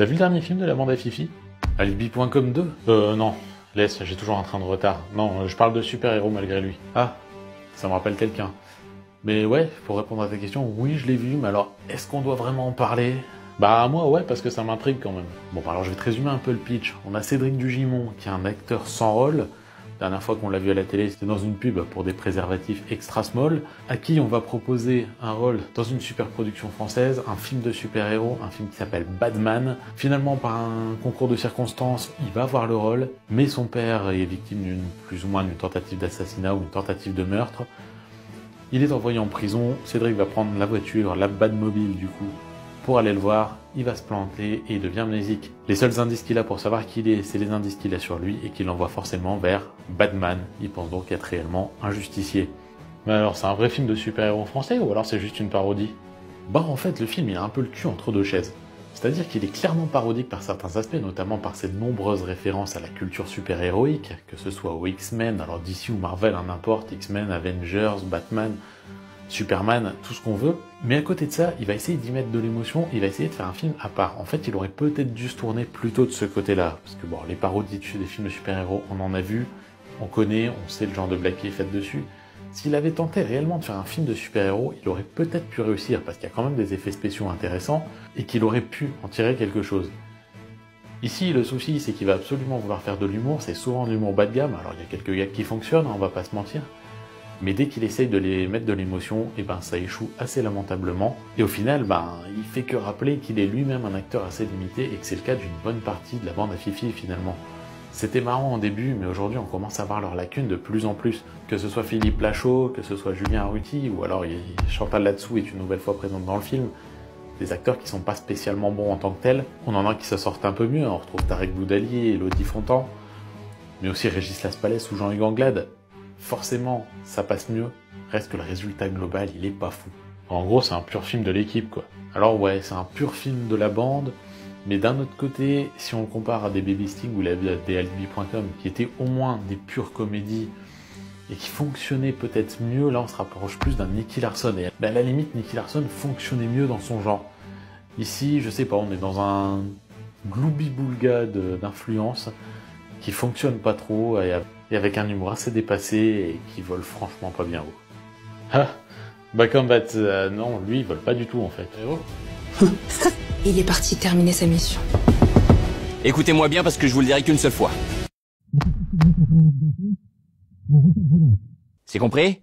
T'as vu le dernier film de la bande à Fifi? Alibi.com 2? Non. Laisse, j'ai toujours un train de retard. Non, je parle de super-héros malgré lui. Ah, ça me rappelle quelqu'un. Mais ouais, pour répondre à ta question, oui, je l'ai vu, mais alors, est-ce qu'on doit vraiment en parler? Bah moi ouais, parce que ça m'intrigue quand même. Bon, alors je vais te résumer un peu le pitch. On a Cédric Dugimon, qui est un acteur sans rôle. La dernière fois qu'on l'a vu à la télé, c'était dans une pub pour des préservatifs extra small, à qui on va proposer un rôle dans une super production française, un film de super-héros, un film qui s'appelle Batman. Finalement, par un concours de circonstances, il va avoir le rôle, mais son père est victime plus ou moins d'une tentative d'assassinat ou une tentative de meurtre. Il est envoyé en prison, Cédric va prendre la voiture, la Batmobile du coup, pour aller le voir, il va se planter et il devient amnésique. Les seuls indices qu'il a pour savoir qui il est, c'est les indices qu'il a sur lui et qui l'envoient forcément vers Batman. Il pense donc être réellement un justicier. Mais alors c'est un vrai film de super-héros français ou alors c'est juste une parodie? Bah en fait le film il a un peu le cul entre deux chaises. C'est-à-dire qu'il est clairement parodique par certains aspects, notamment par ses nombreuses références à la culture super-héroïque, que ce soit aux X-Men, alors DC ou Marvel, n'importe, X-Men, Avengers, Batman, Superman, tout ce qu'on veut. Mais à côté de ça, il va essayer d'y mettre de l'émotion, il va essayer de faire un film à part. En fait, il aurait peut-être dû se tourner plutôt de ce côté-là. Parce que bon, les parodies des films de super-héros, on en a vu, on connaît, on sait le genre de blague qui est faite dessus. S'il avait tenté réellement de faire un film de super-héros, il aurait peut-être pu réussir, parce qu'il y a quand même des effets spéciaux intéressants, et qu'il aurait pu en tirer quelque chose. Ici, le souci, c'est qu'il va absolument vouloir faire de l'humour, c'est souvent de l'humour bas de gamme, alors il y a quelques gags qui fonctionnent, on va pas se mentir, mais dès qu'il essaye de les mettre de l'émotion, et ben ça échoue assez lamentablement, et au final, il fait que rappeler qu'il est lui-même un acteur assez limité, et que c'est le cas d'une bonne partie de la bande à Fifi finalement. C'était marrant au début, mais aujourd'hui on commence à voir leurs lacunes de plus en plus. Que ce soit Philippe Lachaud, que ce soit Julien Arruti, ou alors Chantal Latsou est une nouvelle fois présente dans le film. Des acteurs qui sont pas spécialement bons en tant que tels. On en a qui se sortent un peu mieux, on retrouve Tarek Boudali et Elodie Fontan, mais aussi Régis Laspalès ou Jean-Hugues Anglade. Forcément, ça passe mieux, reste que le résultat global, il est pas fou. En gros, c'est un pur film de l'équipe, quoi. Alors ouais, c'est un pur film de la bande, mais d'un autre côté, si on le compare à des Baby Sting ou des Alibi.com, qui étaient au moins des pures comédies, et qui fonctionnaient peut-être mieux, là on se rapproche plus d'un Nicky Larson. Et à la limite, Nicky Larson fonctionnait mieux dans son genre. Ici, je sais pas, on est dans un gloubi-boulga d'influence qui fonctionne pas trop, et avec un humour assez dépassé, et qui vole franchement pas bien haut. Ah, Combat, non, lui il vole pas du tout en fait. Il est parti terminer sa mission. Écoutez-moi bien parce que je vous le dirai qu'une seule fois. C'est compris ?